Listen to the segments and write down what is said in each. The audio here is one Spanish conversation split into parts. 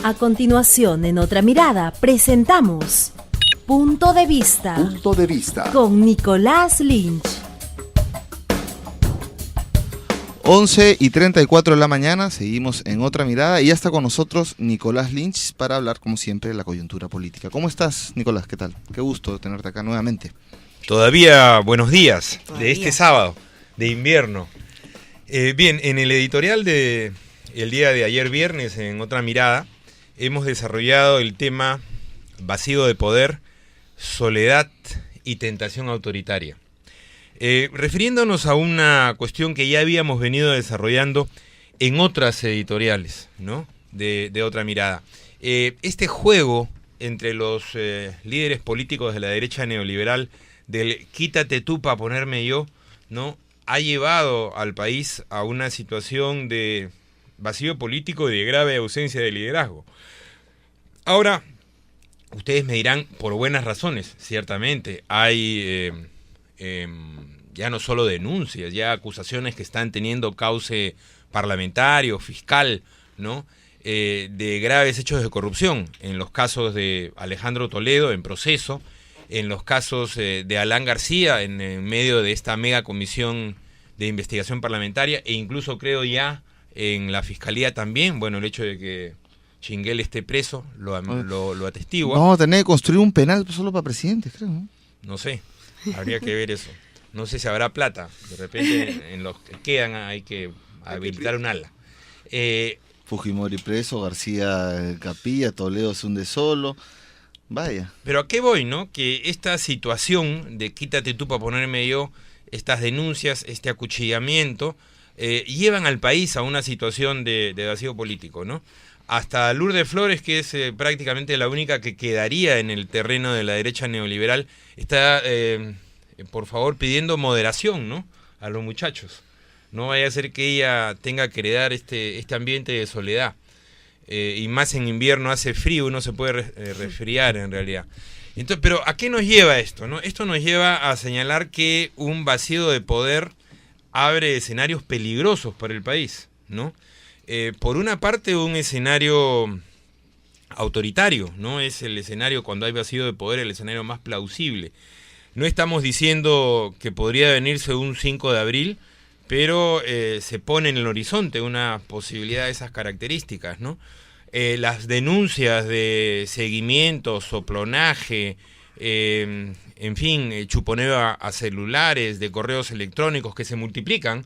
A continuación, en Otra Mirada, presentamos Punto de Vista. Punto de Vista. Con Nicolás Lynch. 11:34 de la mañana, seguimos en Otra Mirada y ya está con nosotros Nicolás Lynch para hablar, como siempre, de la coyuntura política. ¿Cómo estás, Nicolás? ¿Qué tal? Qué gusto tenerte acá nuevamente. Todavía buenos días de este sábado de invierno. Bien, en el editorial de el día de ayer viernes en Otra Mirada hemos desarrollado el tema vacío de poder, soledad y tentación autoritaria. Refiriéndonos a una cuestión que ya habíamos venido desarrollando en otras editoriales, ¿no? de Otra Mirada. Este juego entre los líderes políticos de la derecha neoliberal del quítate tú para ponerme yo, ¿no? Ha llevado al país a una situación de vacío político y de grave ausencia de liderazgo. Ahora, ustedes me dirán, por buenas razones, ciertamente, hay ya no solo denuncias, ya acusaciones que están teniendo cauce parlamentario, fiscal, ¿no? De graves hechos de corrupción, en los casos de Alejandro Toledo en proceso, en los casos de Alan García en medio de esta mega comisión de investigación parlamentaria, e incluso creo ya en la fiscalía también. Bueno, el hecho de que Chinguel esté preso lo atestigua. Vamos a tener que construir un penal solo para presidentes, creo, ¿no? No sé, habría que ver eso. No sé si habrá plata. De repente en los que quedan hay que habilitar un ala. Fujimori preso, García Capilla, Toledo se hunde solo. Vaya. Pero ¿a qué voy, no? Que esta situación de quítate tú para ponerme yo, estas denuncias, este acuchillamiento, llevan al país a una situación de vacío político, ¿no? Hasta Lourdes Flores, que es prácticamente la única que quedaría en el terreno de la derecha neoliberal, está, por favor, pidiendo moderación, ¿no? A los muchachos. No vaya a ser que ella tenga que heredar este ambiente de soledad. Y más en invierno hace frío, uno se puede resfriar en realidad. Entonces, pero ¿a qué nos lleva esto, no? Esto nos lleva a señalar que un vacío de poder abre escenarios peligrosos para el país, ¿no? Por una parte, un escenario autoritario, ¿no? Es el escenario, cuando hay vacío de poder, el escenario más plausible. No estamos diciendo que podría venirse un 5 de abril, pero se pone en el horizonte una posibilidad de esas características, ¿no? Las denuncias de seguimiento, soplonaje, en fin, chuponeo a celulares, de correos electrónicos que se multiplican,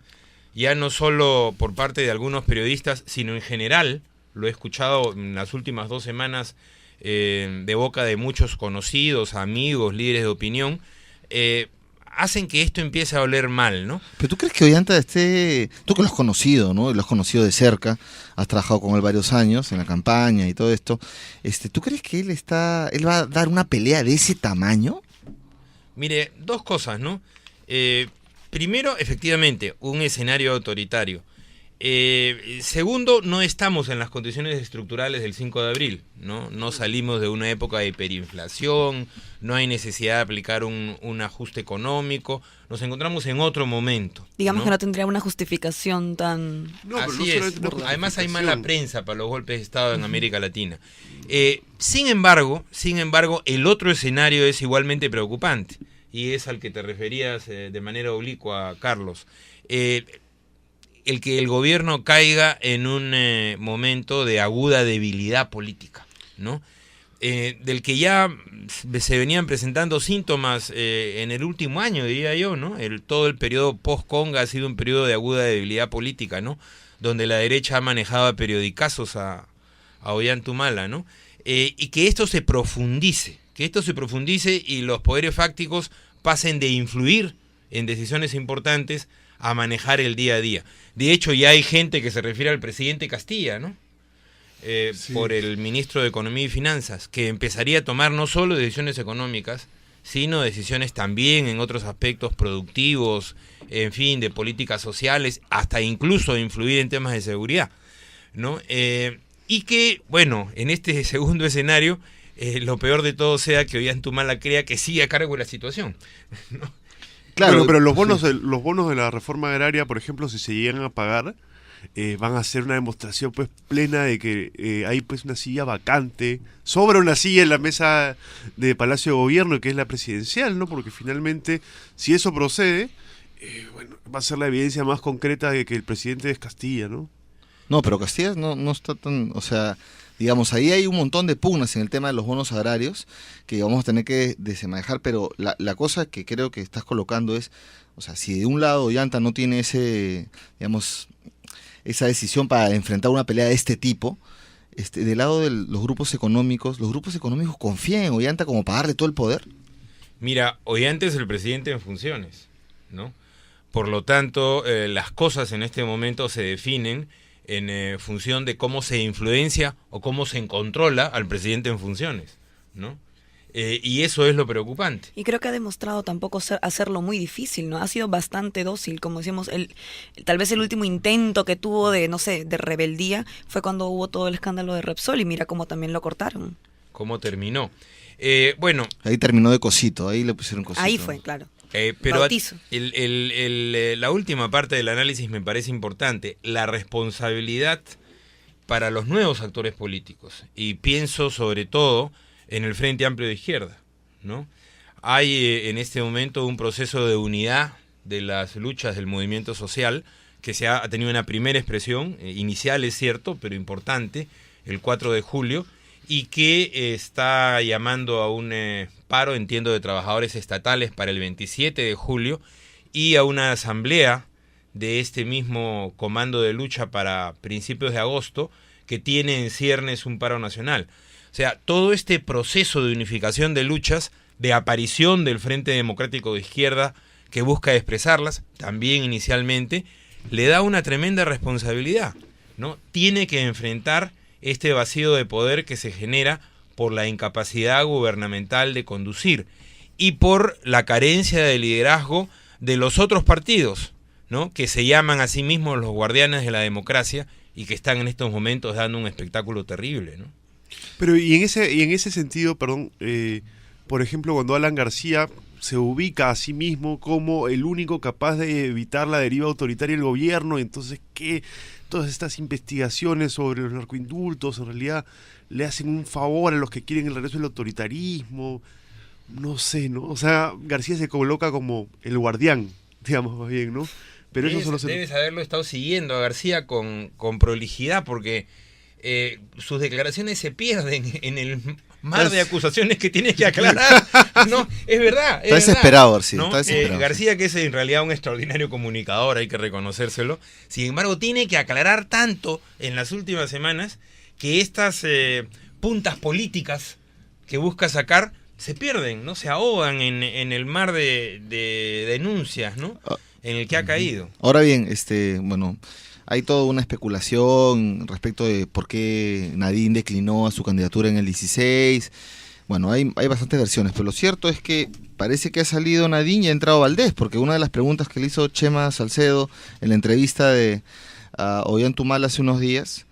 ya no solo por parte de algunos periodistas, sino en general, lo he escuchado en las últimas 2 semanas de boca de muchos conocidos, amigos, líderes de opinión, hacen que esto empiece a oler mal, ¿no? Pero ¿tú crees que Ollanta esté... Tú que lo has conocido, ¿no? Lo has conocido de cerca, has trabajado con él varios años en la campaña y todo esto. ¿Tú crees que él va a dar una pelea de ese tamaño? Mire, 2 cosas, ¿no? Primero, efectivamente, un escenario autoritario. Segundo, no estamos en las condiciones estructurales del 5 de abril, ¿no? No salimos de una época de hiperinflación, no hay necesidad de aplicar un ajuste económico, nos encontramos en otro momento. Digamos, ¿no? Que no tendría una justificación tan... No, así es. Además hay mala prensa para los golpes de Estado en América Latina. Sin embargo, el otro escenario es igualmente preocupante, y es al que te referías de manera oblicua, Carlos. El que el gobierno caiga en un momento de aguda debilidad política, ¿no? Del que ya se venían presentando síntomas en el último año, diría yo, ¿no? Todo el periodo post-Conga ha sido un periodo de aguda debilidad política, ¿no? Donde la derecha ha manejado a periodicazos a Ollantumala, ¿no? Y que esto se profundice, y los poderes fácticos pasen de influir en decisiones importantes a manejar el día a día. De hecho, ya hay gente que se refiere al presidente Castilla, ¿no? Sí. Por el ministro de Economía y Finanzas, que empezaría a tomar no solo decisiones económicas, sino decisiones también en otros aspectos productivos, en fin, de políticas sociales, hasta incluso influir en temas de seguridad, ¿no? Y que, bueno, en este segundo escenario, lo peor de todo sea que Ollantumala crea que sigue a cargo de la situación, ¿no? Claro, bueno, pero los bonos de la reforma agraria, por ejemplo, si se llegan a pagar, van a hacer una demostración pues plena de que hay pues una silla vacante, sobra una silla en la mesa de Palacio de Gobierno, que es la presidencial, ¿no? Porque finalmente, si eso procede, bueno, va a ser la evidencia más concreta de que el presidente es Castilla, ¿no? No, pero Castilla no está tan, o sea, digamos, ahí hay un montón de pugnas en el tema de los bonos agrarios que vamos a tener que desenmadejar, pero la cosa que creo que estás colocando es, o sea, si de un lado Ollanta no tiene digamos, esa decisión para enfrentar una pelea de este tipo, del lado de los grupos económicos confían en Ollanta como para darle todo el poder. Mira, Ollanta es el presidente en funciones, ¿no? Por lo tanto, las cosas en este momento se definen en función de cómo se influencia o cómo se controla al presidente en funciones, ¿no? Y eso es lo preocupante. Y creo que ha demostrado tampoco hacerlo muy difícil, ¿no? Ha sido bastante dócil, como decíamos, tal vez el último intento que tuvo de, no sé, de rebeldía fue cuando hubo todo el escándalo de Repsol y mira cómo también lo cortaron. ¿Cómo terminó? Bueno. Ahí terminó de cosito, ahí le pusieron cosito. Ahí fue, claro. Pero Bautizo. La última parte del análisis me parece importante, la responsabilidad para los nuevos actores políticos. Y pienso sobre todo en el Frente Amplio de Izquierda, ¿no? Hay en este momento un proceso de unidad de las luchas del movimiento social que ha tenido una primera expresión, inicial es cierto, pero importante, el 4 de julio, y que está llamando a un paro, entiendo, de trabajadores estatales para el 27 de julio y a una asamblea de este mismo comando de lucha para principios de agosto que tiene en ciernes un paro nacional. O sea, todo este proceso de unificación de luchas, de aparición del Frente Democrático de Izquierda que busca expresarlas, también inicialmente, le da una tremenda responsabilidad, ¿no? Tiene que enfrentar este vacío de poder que se genera por la incapacidad gubernamental de conducir y por la carencia de liderazgo de los otros partidos, ¿no? Que se llaman a sí mismos los guardianes de la democracia y que están en estos momentos dando un espectáculo terrible, ¿no? Pero y en ese sentido, perdón, por ejemplo, cuando Alan García se ubica a sí mismo como el único capaz de evitar la deriva autoritaria del gobierno, entonces ¿qué? Todas estas investigaciones sobre los narcoindultos en realidad le hacen un favor a los que quieren el regreso del autoritarismo, no sé, ¿no? O sea, García se coloca como el guardián, digamos más bien, ¿no? Pero eso solo debes haberlo estado siguiendo a García con prolijidad, porque sus declaraciones se pierden en el mar de acusaciones que tiene que aclarar. No, es verdad. Está desesperado, García. ¿No? Está desesperado. García, que es en realidad un extraordinario comunicador, hay que reconocérselo. Sin embargo, tiene que aclarar tanto en las últimas semanas que estas puntas políticas que busca sacar se pierden, ¿no? Se ahogan en el mar de denuncias, ¿no? En el que ha caído. Ahora bien, bueno, hay toda una especulación respecto de por qué Nadine declinó a su candidatura en el 16. Bueno, hay bastantes versiones, pero lo cierto es que parece que ha salido Nadine y ha entrado Valdés, porque una de las preguntas que le hizo Chema Salcedo en la entrevista a Ollanta hace unos días,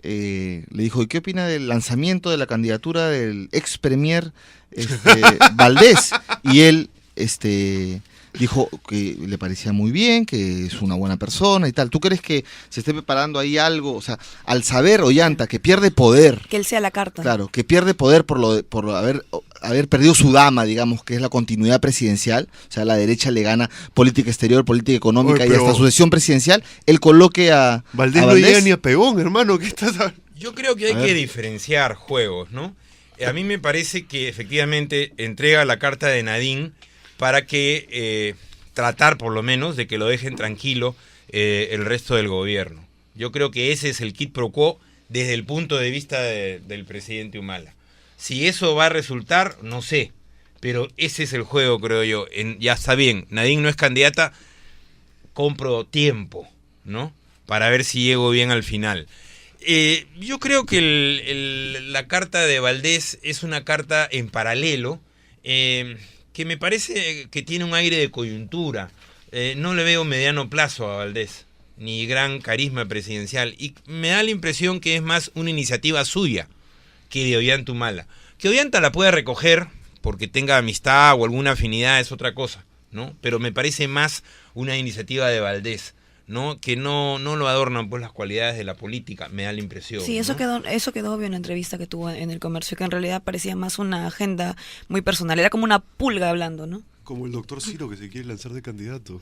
le dijo, ¿y qué opina del lanzamiento de la candidatura del ex premier Valdés? Y él dijo que le parecía muy bien, que es una buena persona y tal. ¿Tú crees que se esté preparando ahí algo? O sea, al saber Ollanta que pierde poder, que él sea la carta. Claro, que pierde poder por haber perdido su dama, digamos, que es la continuidad presidencial, o sea, la derecha le gana política exterior, política económica y hasta sucesión presidencial, él coloque a Valdés. No llega ni a Pegón, hermano, ¿qué estás hablando? Yo creo que hay que diferenciar juegos, ¿no? A mí me parece que efectivamente entrega la carta de Nadine para que tratar por lo menos de que lo dejen tranquilo el resto del gobierno. Yo creo que ese es el quid pro quo desde el punto de vista del presidente Humala. Si eso va a resultar, no sé, pero ese es el juego, creo yo. Ya está bien, Nadine no es candidata, compro tiempo, ¿no? Para ver si llego bien al final. Yo creo que la carta de Valdés es una carta en paralelo, que me parece que tiene un aire de coyuntura. No le veo mediano plazo a Valdés, ni gran carisma presidencial, y me da la impresión que es más una iniciativa suya que de Ollanta Humala. Que Ollanta la pueda recoger porque tenga amistad o alguna afinidad es otra cosa, ¿no? Pero me parece más una iniciativa de Valdés, ¿no? Que no lo adornan pues las cualidades de la política, me da la impresión. Sí, ¿no? eso quedó obvio en la entrevista que tuvo en El Comercio, que en realidad parecía más una agenda muy personal, era como una pulga hablando, ¿no? Como el doctor Ciro que se quiere lanzar de candidato.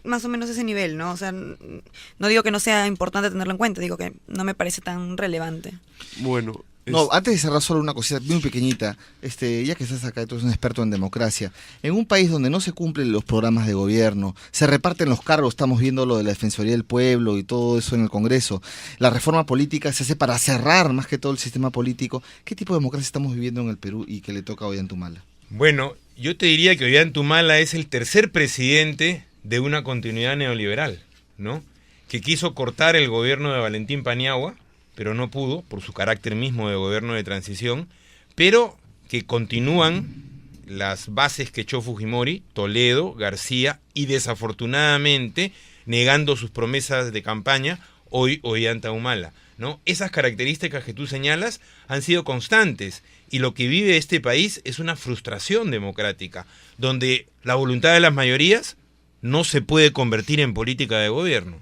Más o menos ese nivel, ¿no? O sea, no digo que no sea importante tenerlo en cuenta, digo que no me parece tan relevante. Bueno. No, antes de cerrar, solo una cosita muy pequeñita, ya que estás acá, tú eres un experto en democracia, en un país donde no se cumplen los programas de gobierno, se reparten los cargos, estamos viendo lo de la Defensoría del Pueblo y todo eso en el Congreso, la reforma política se hace para cerrar más que todo el sistema político. ¿Qué tipo de democracia estamos viviendo en el Perú y que le toca a Ollantaytamala? Bueno, yo te diría que Ollantaytamala es el tercer presidente de una continuidad neoliberal, ¿no? Que quiso cortar el gobierno de Valentín Paniagua, pero no pudo, por su carácter mismo de gobierno de transición, pero que continúan las bases que echó Fujimori, Toledo, García, y desafortunadamente, negando sus promesas de campaña, hoy Ollantaytamala, ¿no? Esas características que tú señalas han sido constantes, y lo que vive este país es una frustración democrática, donde la voluntad de las mayorías no se puede convertir en política de gobierno.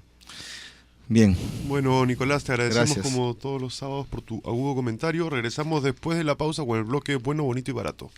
Bien. Bueno, Nicolás, te agradecemos Gracias. como todos los sábados por tu agudo comentario. Regresamos después de la pausa con el bloque Bueno, Bonito y Barato.